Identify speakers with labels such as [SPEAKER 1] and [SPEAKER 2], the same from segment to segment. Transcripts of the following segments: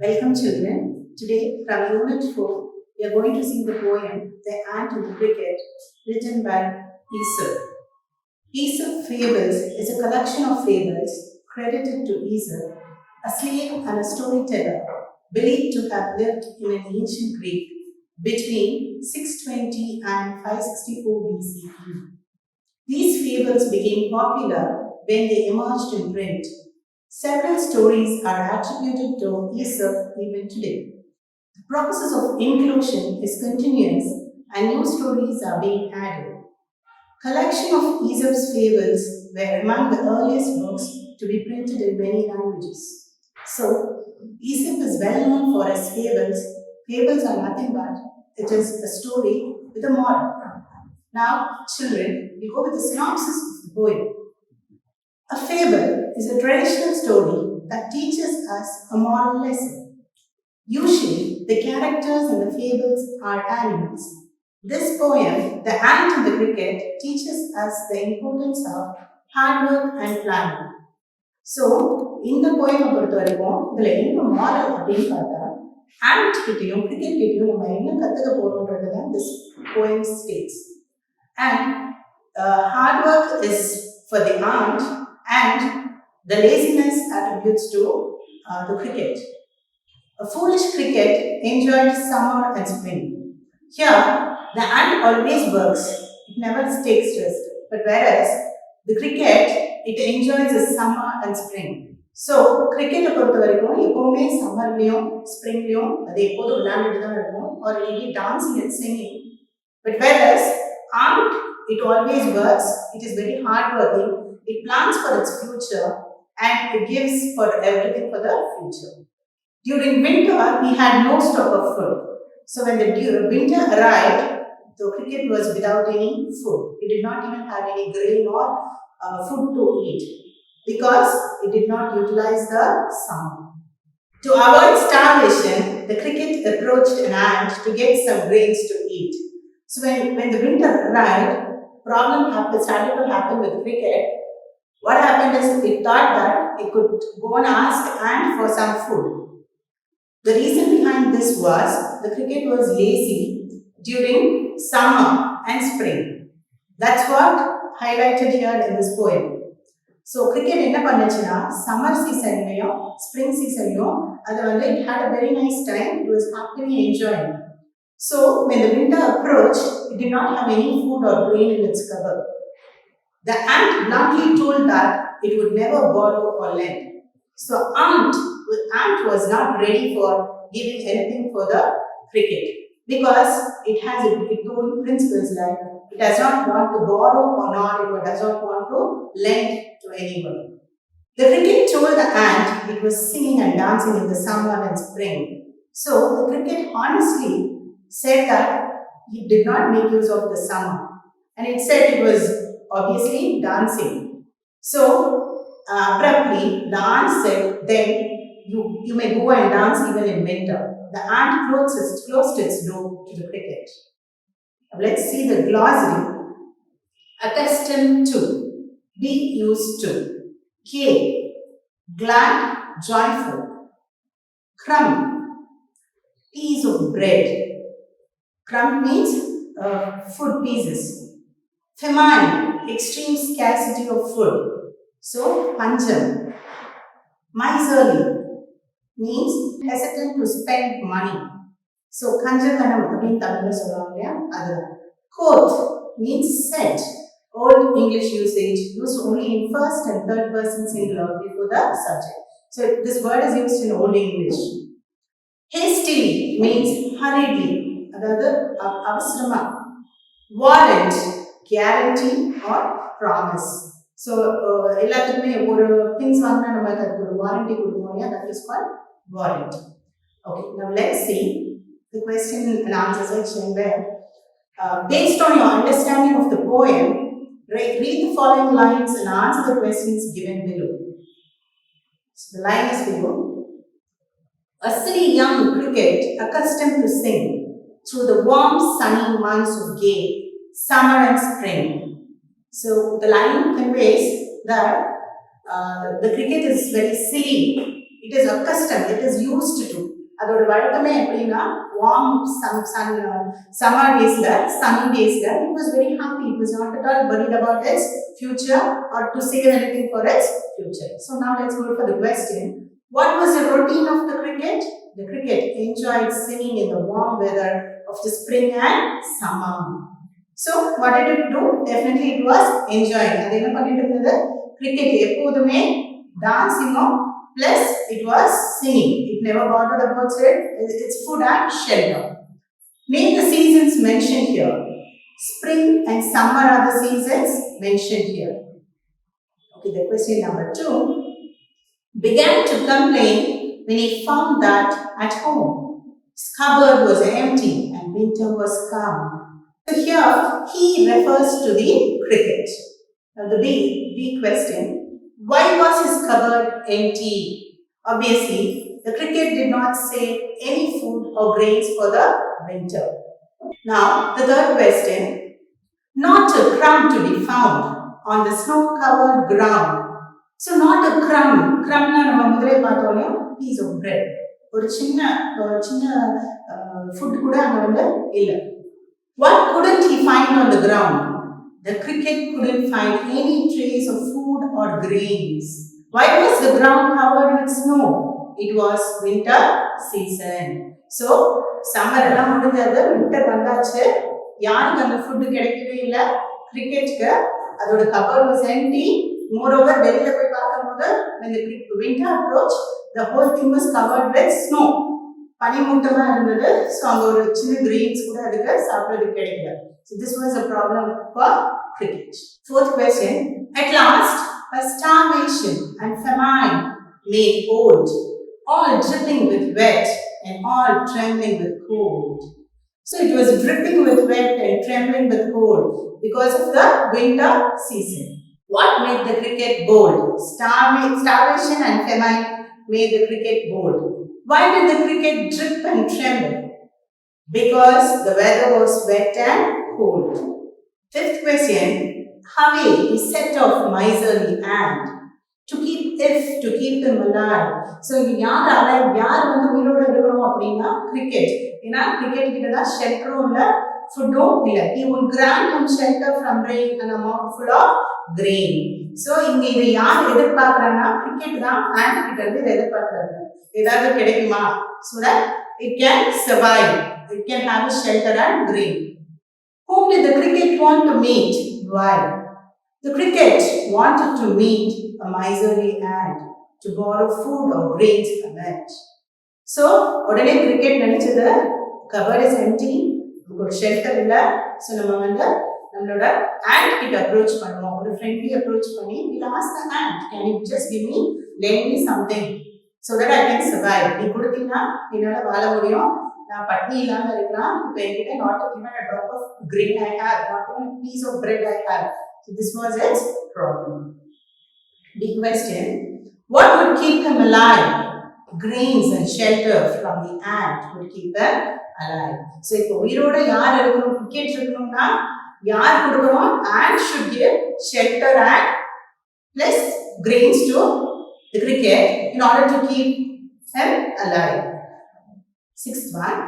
[SPEAKER 1] Welcome children. Today from Unit 4, we are going to sing the poem The Ant and the Cricket written by Aesop. Aesop Fables is a collection of fables credited to Aesop, a slave and a storyteller believed to have lived in an ancient Greece between 620 and 564 BCE. These fables became popular when they emerged in print. Several stories are attributed to Aesop even today. The process of inclusion is continuous and new stories are being added. Collection of Aesop's fables were among the earliest books to be printed in many languages. So, Aesop is well known for his fables. Fables are nothing but it is a story with a moral. Now, children, we go with the synopsis of the poem. A fable is a traditional story that teaches us a moral lesson. Usually, the characters in the fables are animals. This poem, The Ant and the Cricket, teaches us the importance of hard work and planning. So, இந்த poem பொறுத்த வரைக்கும் இதுல என்ன moral அப்படின்னு பார்த்தா ant கிட்டையும் cricket கிட்டையும் நம்ம என்ன கத்துக்க போறோம்ன்றது தான் this poem states. And hard work is for the ant and the laziness attributes to the cricket. A foolish cricket enjoyed summer and spring. Here, the ant always works, it never takes rest. But whereas the cricket, it enjoys the summer and spring. So, cricket பொறுத்த வரைக்கும் எப்பவுமே சம்மர்லயும் ஸ்ப்ரிங்லயும் அது எப்போதும் விளையாண்டுட்டு தான் இருக்கும் or it will be dancing and singing. But whereas ant, it always works, it is very hardworking, it plans for its future and it gives for everything for the future. During winter, he had no stock of food. So when the winter arrived, the cricket was without any food. It did not even have any grain or food to eat because it did not utilize the summer. To avoid starvation, the cricket approached an ant to get some grains to eat. So when the winter arrived, started to happen with cricket. What happened is it thought that it could go and ask ant for some food. The reason behind this was the cricket was lazy during summer and spring. That's what highlighted here in this poem. So cricket என்ன பண்ணுச்சுன்னா summer seasonலயும் spring seasonலயும் அது வந்து it had a very nice time, it was happily enjoying. So when the winter approached, it did not have any food or grain in its cover. The ant bluntly told that it would never borrow or lend. So ant was not ready for giving anything for the cricket because it has its own principles like it does not want to borrow or not it does not want to lend to anyone. The cricket told the ant it was singing and dancing in the summer and spring. So the cricket honestly said that it did not make use of the summer and it said it was obviously dancing. So abruptly, the ant said, then you may go and dance even in winter. The ant closed its door to the cricket. Now let's see the glossary. Accustomed to, be used to. K, glad, joyful. Crumb, piece of bread. Crumb means food pieces. Famine, extreme scarcity of food. So, pancham. Miserly means hesitant to spend money. So, kanjakanam அப்படின்னு தமிழ்ல சொல்லுவாங்க இல்லையா அது. Quoth means said. Old English usage used only in first and third person singular before the subject. So, this word is used in Old English. Hastily means hurriedly. அதாவது அவசரமா. Warrant, guarantee or promise. So, எல்லாத்துக்குமே ஒரு things வாங்கினா நம்ம அதுக்கு ஒரு warranty கொடுப்போம் இல்லையா that is called warrant. Okay, now let's see the question and answer section where based on your understanding of the poem, read the following lines and answer the questions given below. So the line is below. A silly young cricket accustomed to sing through the warm sunny months of gay summer and spring. So the line conveys that the cricket is very silly It is accustomed, it is used to. அதோட வழக்கமே எப்படின்னா warm summer daysல sunny daysல it was very happy. It was not at all worried about its future or to save anything for its future. So now let's go for the question. What was the routine of the cricket? The cricket enjoyed singing in the warm weather of the spring and summer. So what did it do? Definitely it was enjoying. அது என்ன பண்ணிட்டு இருந்தது? Cricket எப்போதுமே dancing plus it was singing. It never bothered about its food and shelter. Name the seasons mentioned here. Spring and summer are the seasons mentioned here. Okay, the question number 2. Began to complain when he found that at home his cupboard was empty and winter was come. So here he refers to the cricket. Now the B question. Why was his cupboard empty? Obviously, the cricket did not save any food or grains for the winter. Now the third question. Not a crumb to be found on the snow-covered ground. So not a crumb. Crumb na நம்ம முதலே பார்த்தோம்ல piece of bread. ஒரு சின்ன food கூட அங்க வந்து இல்ல. What couldn't he find on the ground? The cricket couldn't find any trace of food or grains. Why was the ground covered with snow? It was winter season. So summer எல்லாம் முடிஞ்சது, winter வந்தாச்சு. யாருக்கு அந்த food கிடைக்கவே இல்ல. கிரிக்கெட்க்கு அதோட cover was empty. moreover வெளியில போய் பார்க்கும்போது when the winter approached the whole thing was covered with snow. பனிமூட்டமா இருந்தது. சோ அங்க ஒரு சின்ன கிரெயின்ஸ் கூட அதுக்கு சாப்பிடுறதுக்கு கிடைக்கல. So this was a problem for cricket. Fourth question. At last, a starvation and famine made old, all dripping with wet and all trembling with cold. So it was dripping with wet and trembling with cold because of the winter season. What made the cricket bold? Starvation and famine made the cricket bold. Why did the cricket drip and tremble? Because the weather was wet and cold. Fifth question. Away he set off miserly ant to keep them alive. So யார் alive, யார் வந்து உயிரோட இருக்கணும் அப்படின்னா cricket. ஏன்னா cricket கிட்ட தான் ஷெல்டரும் இல்ல, ஃபுட்டும் இல்ல. He would grant him shelter from rain and a mouthful of grain. So இங்க இதை யார் எதிர்பார்க்கறாங்கன்னா கிரிக்கெட் தான் ant கிட்ட இருந்து இதை எதிர்பார்க்கறாங்க. ஏதாவது கிடைக்குமா? So that it can survive. It can have a shelter and grain. Whom did the cricket want to meet? Why? The cricket wanted to meet a miserly ant to borrow food or grains from it. So, உடனே cricket நினைச்சது cover is empty, ஒரு shelter இல்ல. So நம்ம வந்து நம்மளோட ant கிட்ட approach பண்ணுவோம். ஒரு ஃப்ரெண்ட்லி அப்ரோச் பண்ணி we'll ask the ant, can you just give me, lend me something so that I can survive. நீ கொடுத்தீங்கன்னா என்னால வாழ முடியும், நான் பட்னி இல்லாம இருக்கலாம். இப்போ என்கிட்ட not even a drop of grain I have, not even a piece of bread I have. So this was its problem. Big question. What would keep them alive? Grains and shelter from the ant would keep them alive. So இப்போ உயிரோட யார் இருக்கணும், cricket இருக்கணும்னா யார் கொடுக்கணும்? Ant should give shelter and plus grains to the cricket in order to keep them alive. Sixth one.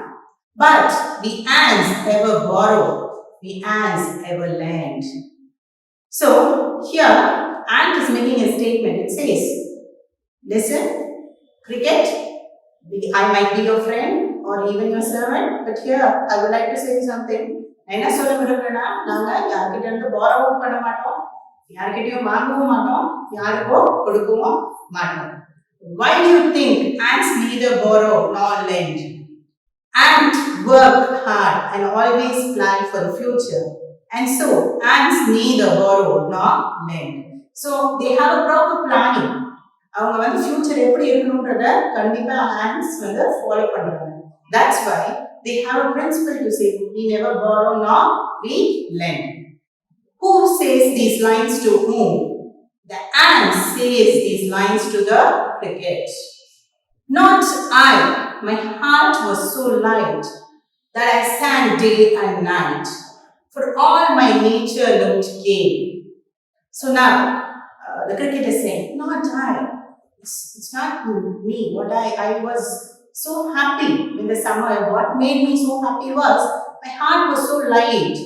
[SPEAKER 1] But the ants never borrow, the ants ever lend. So here ant is making a statement. It says, listen, cricket, I might be your friend or even your servant, but here I would like to say something. என்ன சொல்ல விரும்புறேன்னா, நாங்க யார்கிட்ட இருந்து borrow பண்ண மாட்டோம், யார்கிட்டயும் வாங்கவும் மாட்டோம், யாருக்கோ கொடுக்கவும் மாட்டோம். Why do you think ants neither borrow nor lend? Ants work hard and always plan for the future. And so, ants neither borrow nor lend. So, they have a proper planning. அவங்க வந்து future எப்படி இருக்கணும்ன்றத கண்டிப்பா ants வந்து follow பண்றாங்க. That's why they have a principle to say, we never borrow nor we lend. Who says these lines to whom? The ant says these lines to the cricket. Not I. My heart was so light that I sang day and night, for all my nature looked gay. So now, the cricket is saying, not I. it's not me. I was so happy in the summer. What made me so happy was my heart was so light.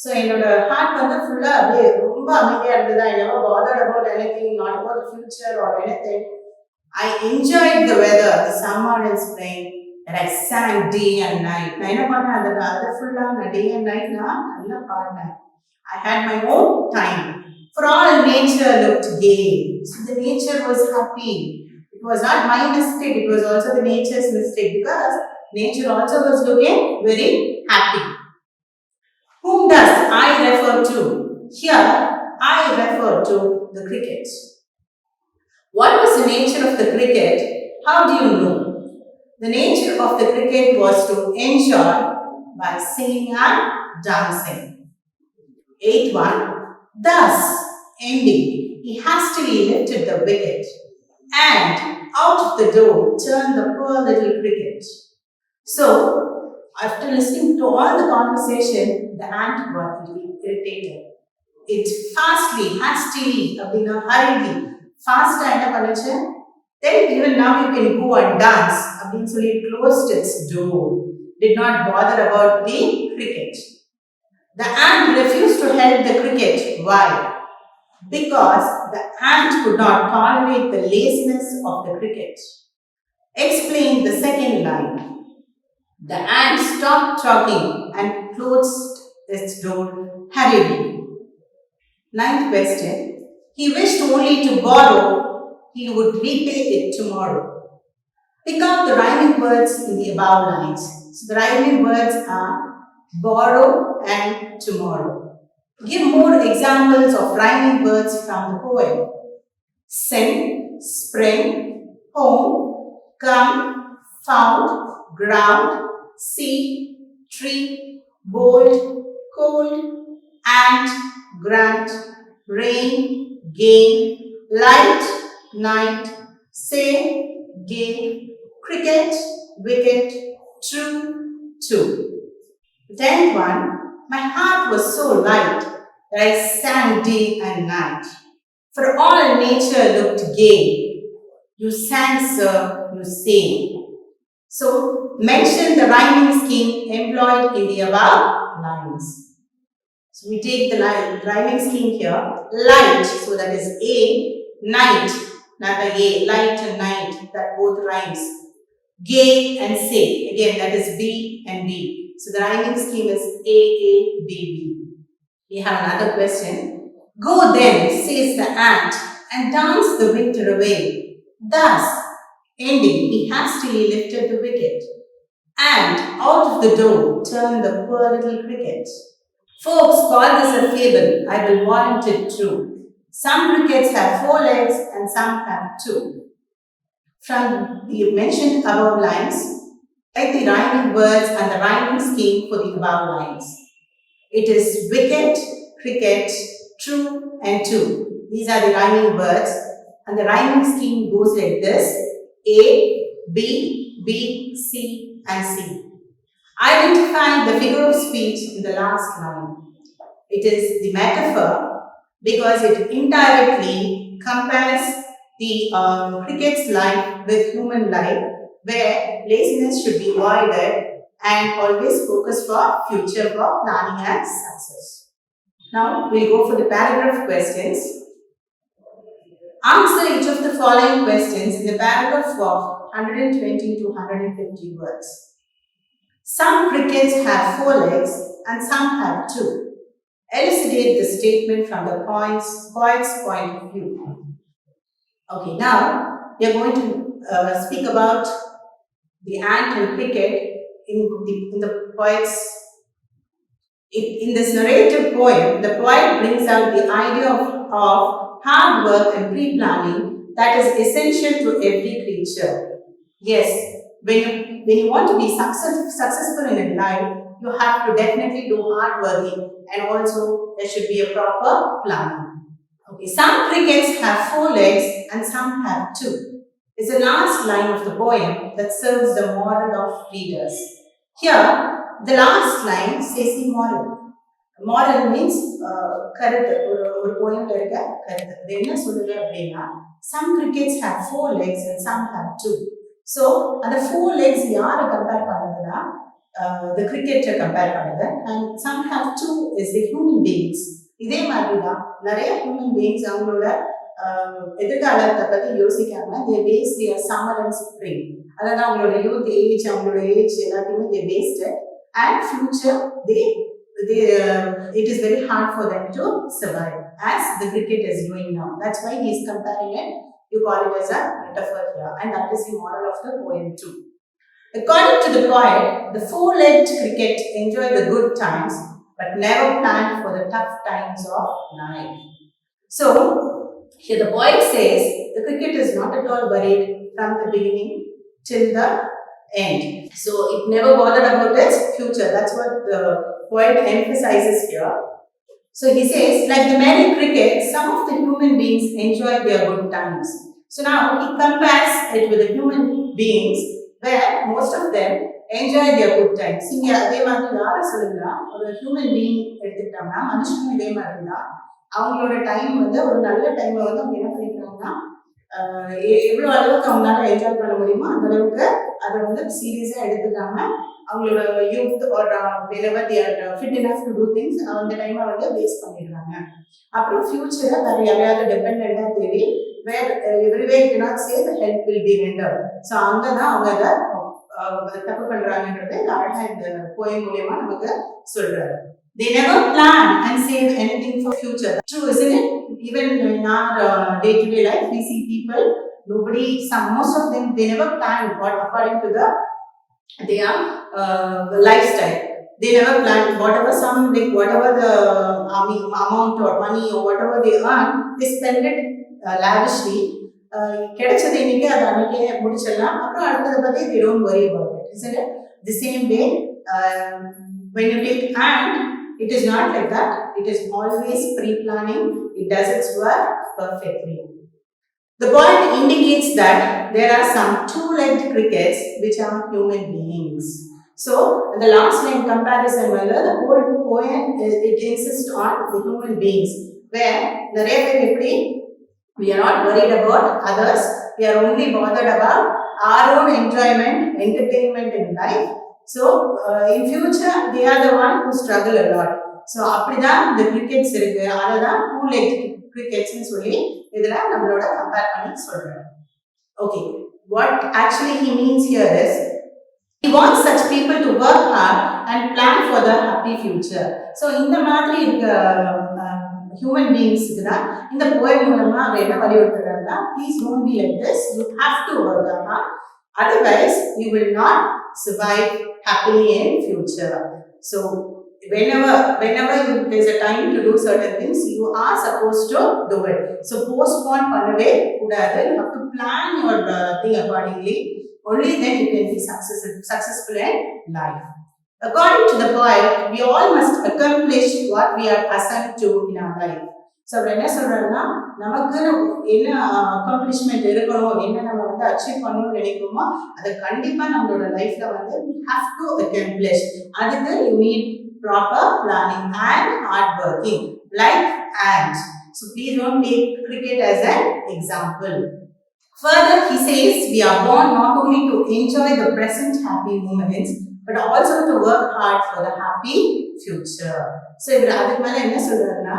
[SPEAKER 1] So என்னோட heart வந்து ஃபுல்லா அப்படியே ரொம்ப அமைதியா இருந்தது. I never bothered about anything, not about the future or anything. I enjoyed the weather, the summer and spring, and I sang day and night. நான் என்ன பண்ணேன் அது ஃபுல்லா நான் day and night நான் நல்லா பாடினேன். I had my own time. For all nature looked gay. So the nature was happy. It was not my mistake, it was also the nature's mistake because nature also was looking very happy. Whom does I refer to? Here, I refer to the cricket. What was the nature of the cricket? How do you know? The nature of the cricket was to enjoy by singing and dancing. Eighth one, thus ending, he hastily lifted the wicket and out of the door turned the poor little cricket. So, after listening to all the conversation, the ant got irritated. It hastily, hurriedly, fast and then even now you can go and dance. So it closed its door, did not bother about the cricket. The ant refused to help the cricket. Why? Because the ant could not tolerate the laziness of the cricket. Explain the second line. The ant stopped talking and closed its door hurriedly. Ninth question. He wished only to borrow, he would repay it tomorrow. Pick out the rhyming words in the above lines. So the rhyming words are borrow and tomorrow. Give more examples of rhyming words from the poem. Sing, spring, home, come, found, ground, sea, tree, bold, cold, ant, grant, rain, gain, light, night, say, gay, cricket, wicket, true, two. Tenth one, my heart was so light that I sang day and night. For all nature looked gay. You sang, sir, you say. So, mention the rhyming scheme employed in the above lines. So, we take the rhyming scheme here. Light, so that is A. Night, another A. Light and night, that both rhymes. Gay and say, again that is B and B. So, the rhyming scheme is A, A, B, B. We have another question. Go then, says the ant, and dance the winter away. Thus, ending, he hastily lifted the wicket, and out of the door turned the poor little cricket. Folks call this a fable. I will warrant it true. Some crickets have 4 legs and some have 2. From the mentioned above lines, write the rhyming words and the rhyming scheme for the above lines. It is wicket, cricket, true and two. These are the rhyming words and the rhyming scheme goes like this. A, B, B, C and C. Identify the figure of speech in the last line. It is the metaphor because it indirectly compares the cricket's life with human life where laziness should be avoided and always focus for future for planning and success. Now we'll go for the paragraph questions. Answer each of the following questions in the paragraph of 120 to 150 words. Some crickets have 4 legs and some have 2. Elucidate the statement from the poet's point of view. Okay, now we are going to speak about the ant and cricket in the poet's. In this narrative poem, the poet brings out the idea of hard work and pre-planning that is essential to every creature. Yes, when you want to be successful in life, you have to definitely do hard working and also there should be a proper planning. Okay, some crickets have 4 legs and some have 2. It's the last line of the poem that serves the moral of readers. Here, the last line says the moral. Moral means கருத்து ஒரு போயம்ல இருக்க கருத்து. இது என்ன சொல்லுது அப்படின்னா, some crickets have 4 legs and some have 2. So அந்த 4 legs யாரை கம்பேர் பண்ணுதுன்னா the cricket கம்பேர் பண்ணுது, and some have 2 is the human beings. இதே மாதிரி தான் நிறைய human beings அவங்களோட எதிர்காலத்தை பத்தி யோசிக்காம they waste their summer and spring. அதாவது அவங்களோட youth age, அவங்களோட ஏஜ் எல்லாத்தையுமே they waste it, and future it is very hard for them to survive as the cricket is doing now. That's why he is comparing it. You call it as a metaphor here, and that is the moral of the poem too. According to the poet, the 4-legged cricket enjoy the good times but never planned for the tough times of life. So here the poet says the cricket is not at all worried from the beginning till the end. So it never bothered about its future. That's what the poet emphasizes here. So he says, like the merry cricket, some of the human beings enjoy their good times. So now he compares it with the human beings where most of them enjoy their good times. இங்க அதே மாதிரி யாரை சொல்லுங்கன்னா, ஒரு human being எடுத்துக்கிட்டோம்னா மனுஷனும் இதே மாதிரி தான். அவங்களோட டைம் வந்து ஒரு நல்ல டைமை வந்து அவங்க என்ன பண்ணிக்கிறாங்கன்னா, எவ்வளோ அளவுக்கு அவங்களால என்ஜாய் பண்ண முடியுமோ அந்த அளவுக்கு அதை வந்து சீரியஸாக எடுத்துக்காம அவங்களோட யூத் ஒரு whenever they are fit enough to do things அந்த டைமை வந்து வேஸ்ட் பண்ணிடுறாங்க. அப்புறம் ஃபியூச்சரை வேற யாரையாவது டிபெண்டாக தேடி where every way you not say the help will be render. So அங்கே தான் அவங்க அதை தப்பு பண்ணுறாங்கன்றது அழகாக இந்த போயம் மூலியமா நமக்கு சொல்றாரு. They never plan and save anything for future. True, isn't it? Even in our day-to-day life, we see people, most of them, they never plan what according to their lifestyle. They never plan whatever the amount or money or whatever they earn, they spend it lavishly. கிடைச்சது இன்னைக்கு அதை அன்னைக்கே முடிச்சிடலாம், அப்புறம் அடுத்ததை பற்றி they don't worry about it, isn't it? The same way, when you take ant, it is not like that. It is always pre-planning. It does its work perfectly. The point indicates that there are some 2-legged crickets which are human beings. So, the last line comparison, the whole poem it insists on the human beings, where the we are not worried about others. We are only bothered about our own enjoyment, entertainment in life. So, in future, they are the one who struggle a lot. So, அப்படிதான் the crickets இருக்கு. அதுதான் 2-legged crickets னு சொல்லி இதுல நம்மளோட compare பண்ணி சொல்றாரு. Okay, what actually he means here is he wants such people to work hard and plan for the happy future. So, இந்த மாதிரி ஹியூமன் பீயிங்ஸ்க்கு தான் இந்த போயம் மூலமா அவர் என்ன வலியுறுத்துறாருன்னா, please don't be like this, you have to work hard, otherwise you will not survive happily in future. So whenever there's a time to do certain things, you are supposed to do it. So postpone பண்ணவே கூடாது. You have to plan your thing accordingly. Only then you can be successful in life. According to the poet, we all must accomplish what we are assigned to in our life. So அவர் என்ன சொல்றாருன்னா, நமக்கு என்ன accomplishment இருக்கணும், என்ன நம்ம வந்து achieve பண்ணணும்னு நினைக்கிறோமோ அதை கண்டிப்பா நம்மளோட லைஃப்ல வந்து we have to accomplish. அதுக்கு you need proper planning and hard working like ants. So please don't take cricket as an example. Further, he says we are born not only to enjoy the present happy moments but also to work hard for the happy future. So இவர் அதுக்கு மேல என்ன சொல்றாருன்னா,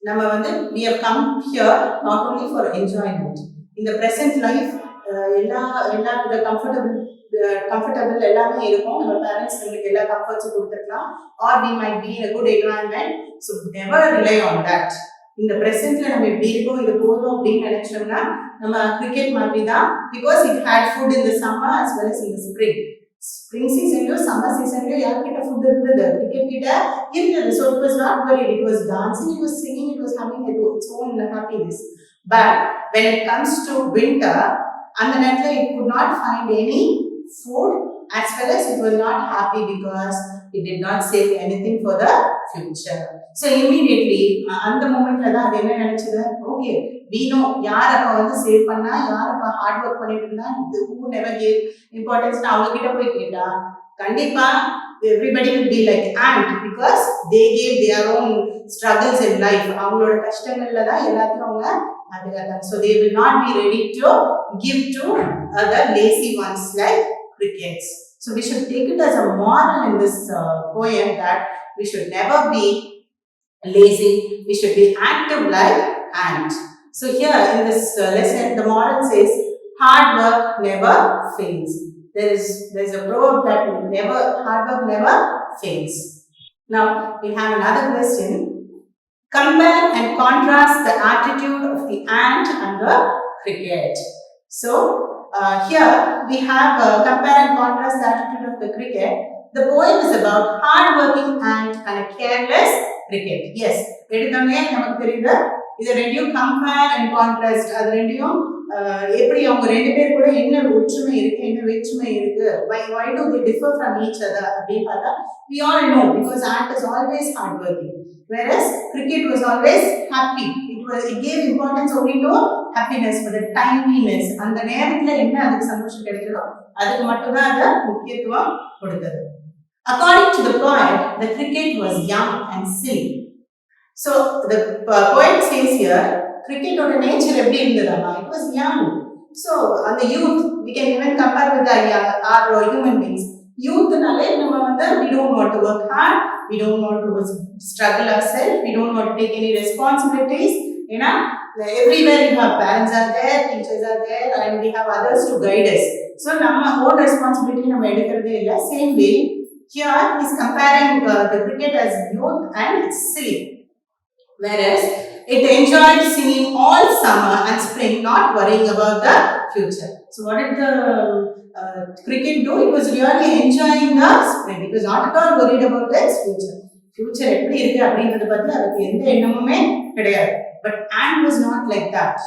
[SPEAKER 1] நம்ம வந்து we have come here not only for enjoyment. In the present life எல்லா comfortable எல்லாமே இருக்கும். நம்ம பேரண்ட்ஸ் நம்மளுக்கு எல்லா கம்ஃபர்ட்ஸும் கொடுத்துருக்கலாம், or we might be in a good environment. So never rely on that. இந்த பிரசன்ட்ல நம்ம எப்படி இருக்கோம், இது போதும் அப்படின்னு நினைச்சோம்னா நம்ம கிரிக்கெட் மாதிரி தான். Because it had food in the summer as well as in the spring. Spring சீசன்லயும் summer சீசன்லயும் யார்கிட்ட ஃபுட் இருந்தது, கிரிக்கெட் கிட்ட இருந்தது. So it was not worried, it was dancing, it was singing, it was having its own happiness. But when it comes to winter, அந்த நேரத்துல it could not find any food as well as it was not happy because it did not save anything for the future. So immediately அந்த மொமெண்ட்ல தான் அது என்ன நினைச்சது, okay we know யார் அப்ப வந்து சேவ் பண்ணா, யார் அப்ப ஹார்ட் ஒர்க் பண்ணிட்டு இருந்தா, who never gave importance அவங்க கிட்ட போய் கேட்டா கண்டிப்பா everybody will be like ant because they gave their own struggles in life. அவங்களோட கஷ்டங்கள்ல தான் எல்லாத்தையும் அவங்க பாதுகாத்தாங்க. So they will not be ready to give to other lazy ones like crickets. So we should take it as a moral in this poem that we should never be lazy. We should be active like ant. So here in this lesson, the moral says hard work never fails. There is a proverb that hard work never fails. Now we have another question. Compare and contrast the attitude of the ant and the cricket. So here we have compare and contrast the attitude of the cricket. The poem is about hard-working ant and a careless cricket. Yes, எடுத்தோடனே நமக்கு தெரியுது இதை ரெண்டையும் compare and contrast, அது ரெண்டையும் எப்படி அவங்க ரெண்டு பேர் கூட என்ன ஒற்றுமை இருக்கு என்ன வேற்றுமை இருக்கு, why do they differ from each other அப்படின்னு பார்த்தா we all know because ant is always hard working whereas cricket was always happy. It gave importance only to happiness, for the timeliness, அந்த நேரத்துல என்ன அதுக்கு சந்தோஷம் கிடைக்குதோ அதுக்கு மட்டும்தான் அது முக்கியத்துவம் கொடுத்தது. According to the poet, the cricket was young and silly. So the poet says here, cricket oda nature eppadi irundadama, it was young. So and the youth, we can even compare with our human beings. Youth nale nama vanda we don't want to work hard, we don't want to struggle ourselves, we don't want to take any responsibilities. You know, everywhere you have parents are there, teachers are there, and we have others to guide us. So nama own responsibility nama edukradhe illa. Same way here he is comparing the cricket as youth and it's silly, whereas it enjoyed singing all summer and spring, not worrying about the future. So what did the cricket do? It was really enjoying the spring. It was not at all worried about its future. Future எப்படி இருக்கு அப்படிங்கறத பத்தி அதுக்கு எந்த எண்ணமுமே கிடையாது. But ant was not like that.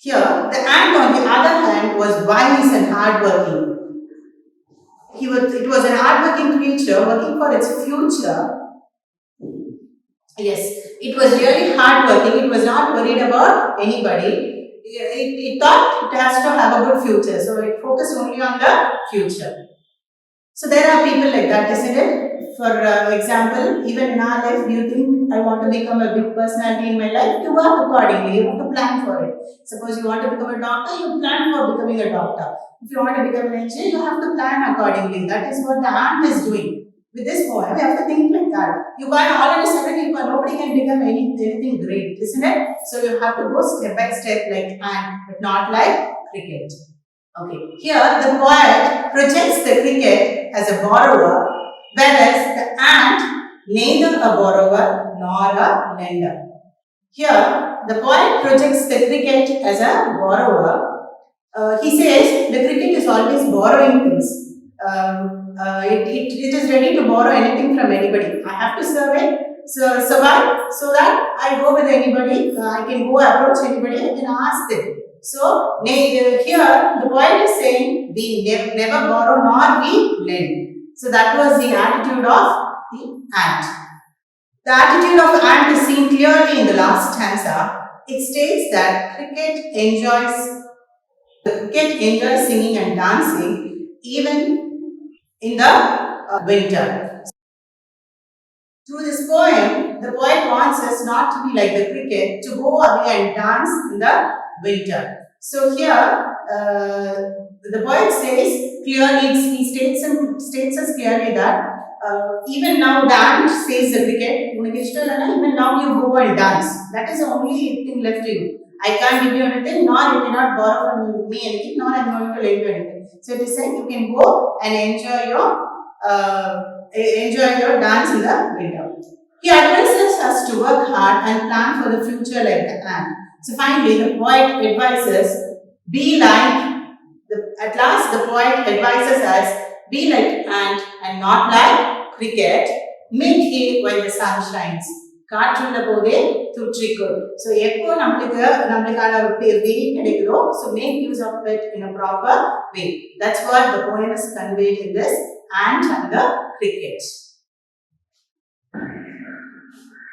[SPEAKER 1] Here the ant on the other hand was wise and hardworking. It was an hardworking creature working for its future. Yes, it was really hardworking. It was not worried about anybody. It thought it has to have a good future, so it focused only on the future. So there are people like that, isn't it? For example, even in our life, do you think I want to become a big personality in my life? You work accordingly. You have to plan for it. Suppose you want to become a doctor, you plan for becoming a doctor. If you want to become an engineer, you have to plan accordingly. That is what the ant is doing. With this poem, we have to think like that. You can't all of a sudden, nobody can become anything great, isn't it? So you have to go step by step like ant, but not like cricket. Okay, here the poet projects the cricket as a borrower, whereas the ant neither a borrower nor a lender. Here the poet projects the cricket as a borrower. He says the cricket is always borrowing things. It is ready to borrow anything from anybody. I have to survive so that I go with anybody. I can go approach anybody. I can ask them. So here the poet is saying we never borrow nor we lend. So that was the attitude of the ant. The attitude of ant is seen clearly in the last stanza. It states that cricket enjoys singing and dancing even in the winter. Through this poem, the poet wants us not to be like the cricket, to go away and dance in the winter. So here, the poet says clearly, he states us clearly that even now the ant says the cricket, even now you go and dance. That is the only thing left to you. I can't give you anything, nor you cannot borrow from me anything, nor I am going to lend you anything. So it is saying you can go and enjoy your dance in the winter. He advises us to work hard and plan for the future like the ant. So finally, the poet advises, at last the poet advises us, be like ant and not like cricket. Make hay while the sun shines. காற்றுள்ள போதே தூற்றிக்கொள். So எப்போ நம்மளுக்கான வெயில் கிடைக்குதோ, so make use of it in a proper way. That's what the poem is conveyed in this ant and the cricket.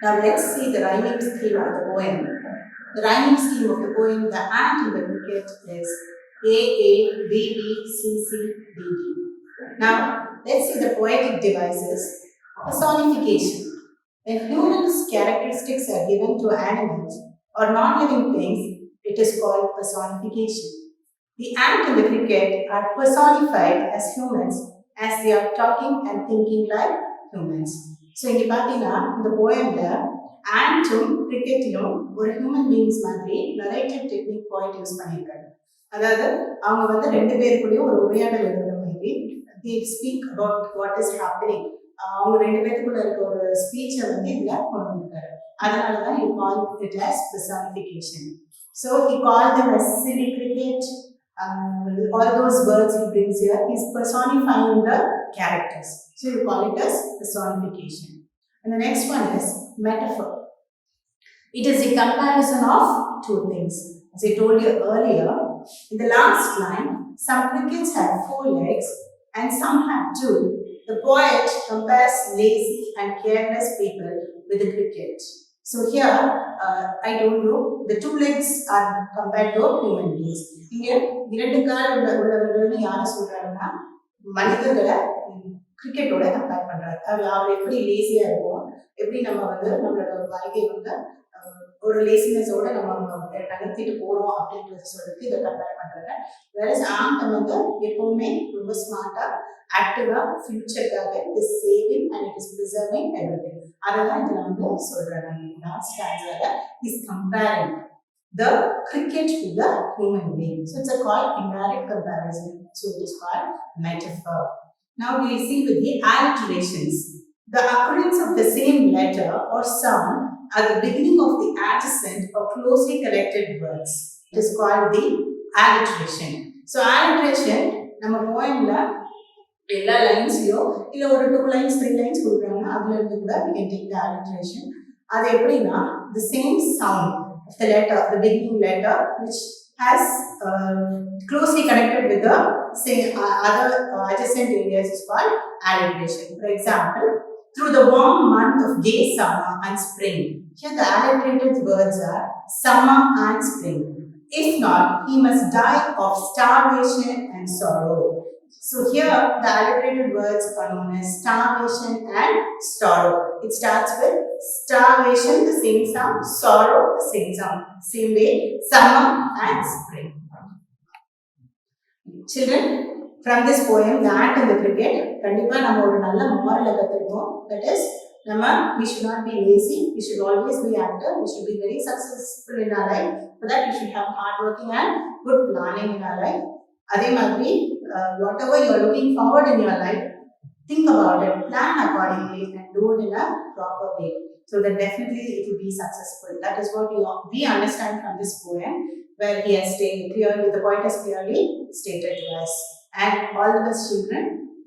[SPEAKER 1] Now let's see the rhyming scheme of the poem. The rhyming scheme of the poem, the ant and the cricket, is A A B B C C D D. Now, let's see the poetic devices. Personification. When humans' characteristics are given to animals or non-living things, it is called personification. The ant and the cricket are personified as humans as they are talking and thinking like humans. So இங்கே பார்த்தீங்கன்னா இந்த போயம்ல ஆண்ட்டும் கிரிக்கெட்டையும் ஒரு human beings மாதிரி narrative technique point use பண்ணியிருக்காங்க. அதாவது அவங்க வந்து ரெண்டு பேருக்குள்ளேயும் ஒரு உரையாடல் இருக்கிற மாதிரி they speak about what is happening. அவங்க ரெண்டு பேருக்குள்ள இருக்க ஒரு ஸ்பீச்சை வந்து இதில் கொண்டு வந்திருக்காரு. அதனால தான் you call it as personification. So he called them as silly cricket. All those words he brings here, he's personifying the characters. So you call it as personification. And the next one is metaphor. It is a comparison of two things. As I told you earlier, in the last line, some crickets have 4 legs and some have 2. The poet compares lazy and careless people with the cricket. So here, I told you, the 2 legs are compared to human beings. இங்கே 2 கால் உள்ளவர்கள்னு யாரை சொல்றாருன்னா மனிதர்களை கிரிக்கெட்டோட compare பண்றாரு. அவர் எப்படி லேசியா இருக்கும், எப்படி நம்ம வந்து நம்மளோட வாழ்க்கையை வந்து ஒரு லேசினஸோட நம்ம நகர்த்திட்டு போறோம் அப்படின்றது சொல்லிட்டு இதை கம்பேர் பண்றாங்க. வேற ஆண்டை வந்து எப்பவுமே ரொம்ப ஸ்மார்ட்டா ஆக்டிவா ஃபியூச்சருக்காக it is saving and it is preserving everything. அதெல்லாம் இதுல வந்து சொல்றாங்க. லாஸ்ட் ஸ்டான்ஸால is comparing the cricket with the human being. So it's a called indirect comparison. So it is called metaphor. Now we see with the alliterations. The occurrence of the same letter or sound at the beginning of the adjacent or closely connected words. It is called the alliteration. So alliteration, நம்ம போயம்ல எல்லா லைன்ஸ்லயும் இல்ல ஒரு 2 lines 3 lines கொடுக்குறாங்க, அதுல இருந்து கூட we can take the alliteration. அது எப்படின்னா the same sound of the letter, the beginning letter, which has closely connected with the same other adjacent areas is called alliteration. For example, through the warm month of gay summer and spring. Here the alliterated words are summer and spring. If not, he must die of starvation and sorrow. So here the alliterated words are known as starvation and sorrow. It starts with starvation, the same sound, sorrow, the same sound. Same way, summer and spring. Children, from this poem, the ant and the cricket, கண்டிப்பா நம்ம ஒரு நல்ல moral கத்துக்கணும். That is, we should not be lazy. We should always be active. We should be very successful in our life. For that, we should have hard working and good planning in our life. அதே மாதிரி whatever you are looking forward in your life, think about it, plan accordingly, and do it in a proper way. So that definitely it will be successful. That is what we understand from this poem, where he has stated clearly, the poet has clearly stated to us. And all the best, children.